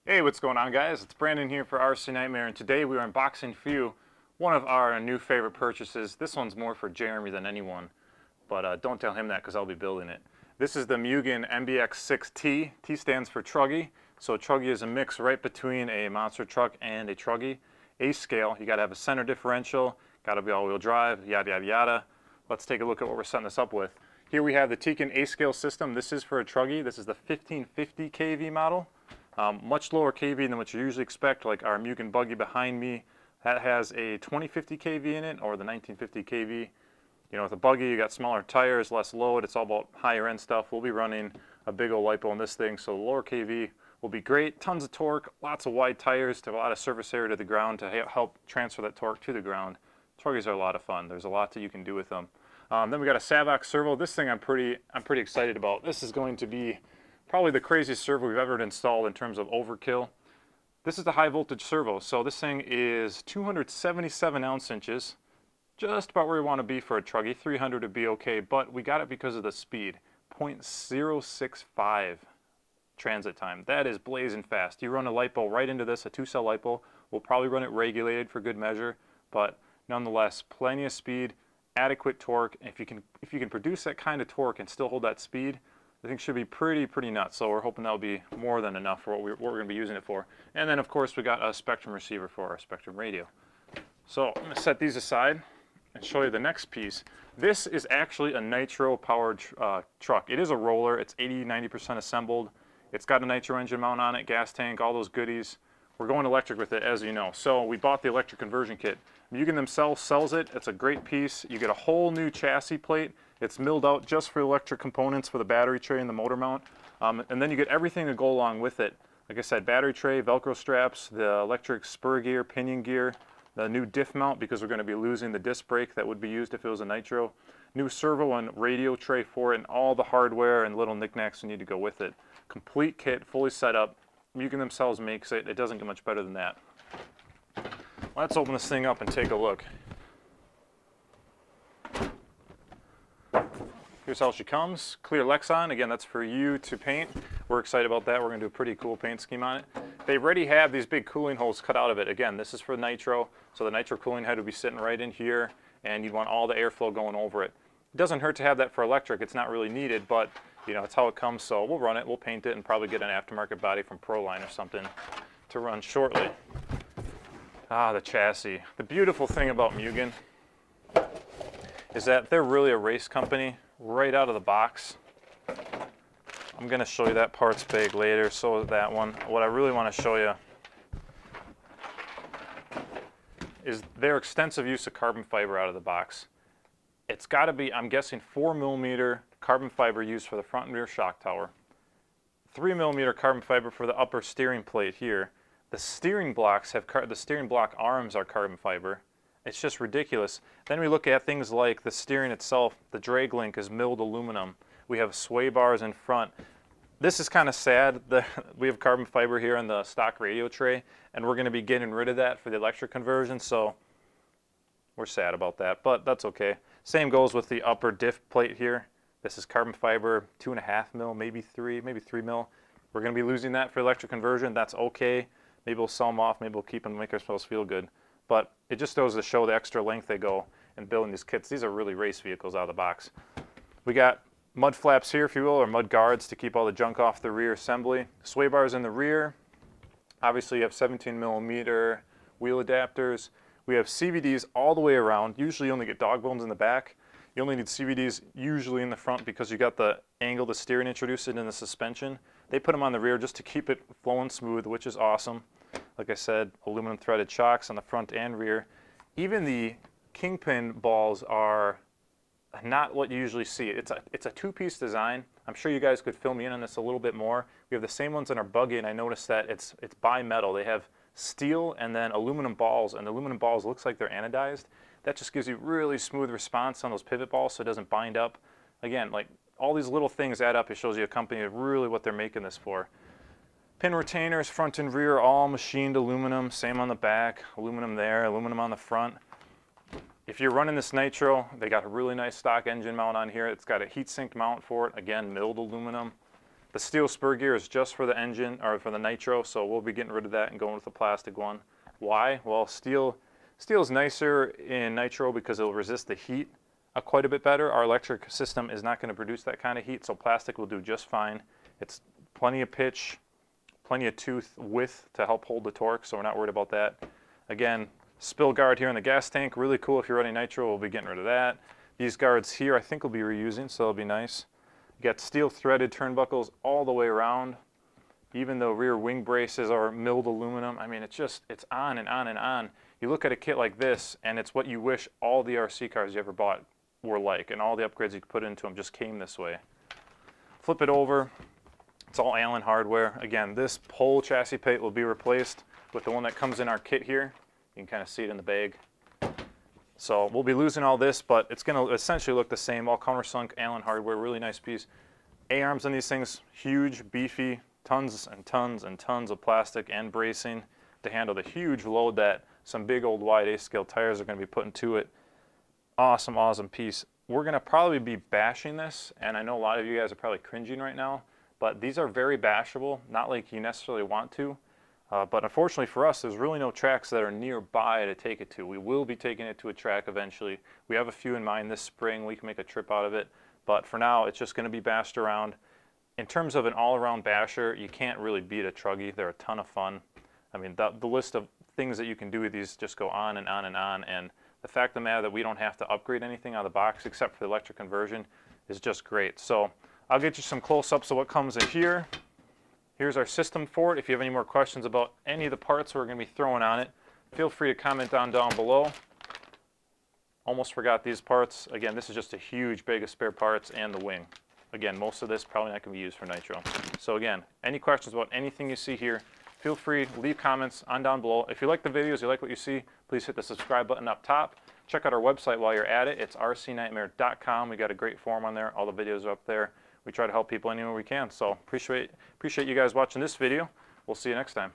Hey, what's going on, guys? It's Brandon here for RC Nightmare, and today we are unboxing for you one of our new favorite purchases. This one's more for Jeremy than anyone, but don't tell him that because I'll be building it. This is the Mugen MBX6T. T stands for Truggy. So Truggy is a mix right between a monster truck and a Truggy. A scale, you gotta have a center differential, gotta be all-wheel drive, yada yada yada. Let's take a look at what we're setting this up with. Here we have the Tekin A-scale system. This is for a Truggy. This is the 1550 kV model. Much lower kV than what you usually expect, like our Mugen buggy behind me. That has a 2050 kV in it, or the 1950 kV. You know, with a buggy, you got smaller tires, less load. It's all about higher end stuff. We'll be running a big old lipo in this thing, so the lower kV will be great. Tons of torque, lots of wide tires to have a lot of surface area to the ground to help transfer that torque to the ground. Truggies are a lot of fun. There's a lot that you can do with them. Then we got a Savox servo. This thing I'm pretty excited about. This is going to be probably the craziest servo we've ever installed in terms of overkill. This is the high voltage servo, so this thing is 277 ounce inches, just about where we want to be for a Truggy. 300 would be okay, but we got it because of the speed. 0.065 transit time. That is blazing fast. You run a lipo right into this, a 2-cell lipo. We'll probably run it regulated for good measure, but nonetheless, plenty of speed, adequate torque. If you can produce that kind of torque and still hold that speed, I think should be pretty nuts. So we're hoping that'll be more than enough for what we're going to be using it for. And then of course we got a Spektrum receiver for our Spektrum radio. So I'm going to set these aside and show you the next piece. This is actually a Nitro powered truck. It is a roller. It's 80–90% assembled. It's got a Nitro engine mount on it, gas tank, all those goodies. We're going electric with it, as you know. So we bought the electric conversion kit. Mugen themselves sells it. It's a great piece. You get a whole new chassis plate. It's milled out just for electric components for the battery tray and the motor mount. And then you get everything to go along with it. Like I said, battery tray, Velcro straps, the electric spur gear, pinion gear, the new diff mount because we're going to be losing the disc brake that would be used if it was a Nitro. New servo and radio tray for it, and all the hardware and little knickknacks you need to go with it. Complete kit, fully set up. Mugen themselves makes it. It doesn't get much better than that. Let's open this thing up and take a look. Here's how she comes. Clear Lexan. Again, that's for you to paint. We're excited about that. We're going to do a pretty cool paint scheme on it. They already have these big cooling holes cut out of it. Again, this is for Nitro, so the Nitro cooling head would be sitting right in here, and you'd want all the airflow going over it. It doesn't hurt to have that for electric. It's not really needed, but you know, it's how it comes, so we'll run it, we'll paint it, and probably get an aftermarket body from Proline or something to run shortly. Ah, the chassis. The beautiful thing about Mugen is that they're really a race company right out of the box. I'm going to show you that parts bag later, so is that one. What I really want to show you is their extensive use of carbon fiber out of the box. It's got to be, I'm guessing, 4mm carbon fiber used for the front and rear shock tower. 3mm carbon fiber for the upper steering plate here. The steering blocks have, the steering block arms are carbon fiber. It's just ridiculous. Then we look at things like the steering itself. The drag link is milled aluminum. We have sway bars in front. This is kind of sad. We have carbon fiber here on the stock radio tray, and we're going to be getting rid of that for the electric conversion, so we're sad about that, but that's okay. Same goes with the upper diff plate here. This is carbon fiber, 2.5mm, maybe 3mm. We're going to be losing that for electric conversion. That's okay. Maybe we'll sell them off. Maybe we'll keep them and make ourselves feel good. But it just goes to show the extra length they go in building these kits. These are really race vehicles out of the box. We got mud flaps here, if you will, or mud guards to keep all the junk off the rear assembly. Sway bars in the rear. Obviously you have 17mm wheel adapters. We have CVDs all the way around. Usually you only get dog bones in the back. You only need CVDs usually in the front because you got the angle to steering introduced in the suspension. They put them on the rear just to keep it flowing smooth, which is awesome. Like I said, aluminum threaded shocks on the front and rear. Even the kingpin balls are not what you usually see. It's a two-piece design. I'm sure you guys could fill me in on this a little bit more. We have the same ones in our buggy, and I noticed that it's bi-metal. They have steel and then aluminum balls, and the aluminum balls looks like they're anodized. That just gives you really smooth response on those pivot balls so it doesn't bind up. Again, like all these little things add up. It shows you a company really what they're making this for. Pin retainers, front and rear, all machined aluminum. Same on the back, aluminum there, aluminum on the front. If you're running this Nitro, they got a really nice stock engine mount on here. It's got a heat sink mount for it. Again, milled aluminum. The steel spur gear is just for the engine, or for the Nitro, so we'll be getting rid of that and going with the plastic one. Why? Well, steel is nicer in Nitro because it'll resist the heat quite a bit better. Our electric system is not going to produce that kind of heat, so plastic will do just fine. It's plenty of pitch, plenty of tooth width to help hold the torque, so we're not worried about that. Again, spill guard here in the gas tank, really cool if you're running Nitro, we'll be getting rid of that. These guards here I think we'll be reusing, so it'll be nice. You got steel threaded turnbuckles all the way around. Even though rear wing braces are milled aluminum, I mean, it's on and on and on. You look at a kit like this, and it's what you wish all the RC cars you ever bought were like, and all the upgrades you could put into them just came this way. Flip it over, it's all Allen hardware. Again, this pole chassis plate will be replaced with the one that comes in our kit here. You can kind of see it in the bag. So we'll be losing all this, but it's going to essentially look the same, all countersunk Allen hardware, really nice piece. A-arms on these things, huge, beefy, tons and tons and tons of plastic and bracing to handle the huge load that some big old wide A-scale tires are going to be putting to it. Awesome, awesome piece. We're going to probably be bashing this, and I know a lot of you guys are probably cringing right now, but these are very bashable, not like you necessarily want to. But unfortunately for us, there's really no tracks that are nearby to take it to. We will be taking it to a track eventually. We have a few in mind this spring. We can make a trip out of it. But for now, it's just going to be bashed around. In terms of an all-around basher, you can't really beat a Truggy. They're a ton of fun. I mean, the list of things that you can do with these just go on and on and on. And the fact of the matter that we don't have to upgrade anything out of the box except for the electric conversion is just great. So I'll get you some close-ups of what comes in here. Here's our system for it. If you have any more questions about any of the parts we're going to be throwing on it, feel free to comment down below. Almost forgot these parts. Again, this is just a huge bag of spare parts and the wing. Again, most of this probably not going to be used for Nitro. So again, any questions about anything you see here, feel free to leave comments on down below. If you like the videos, you like what you see, please hit the subscribe button up top. Check out our website while you're at it. It's rcnightmare.com. We got a great forum on there. All the videos are up there. We try to help people anywhere we can. So appreciate you guys watching this video. We'll see you next time.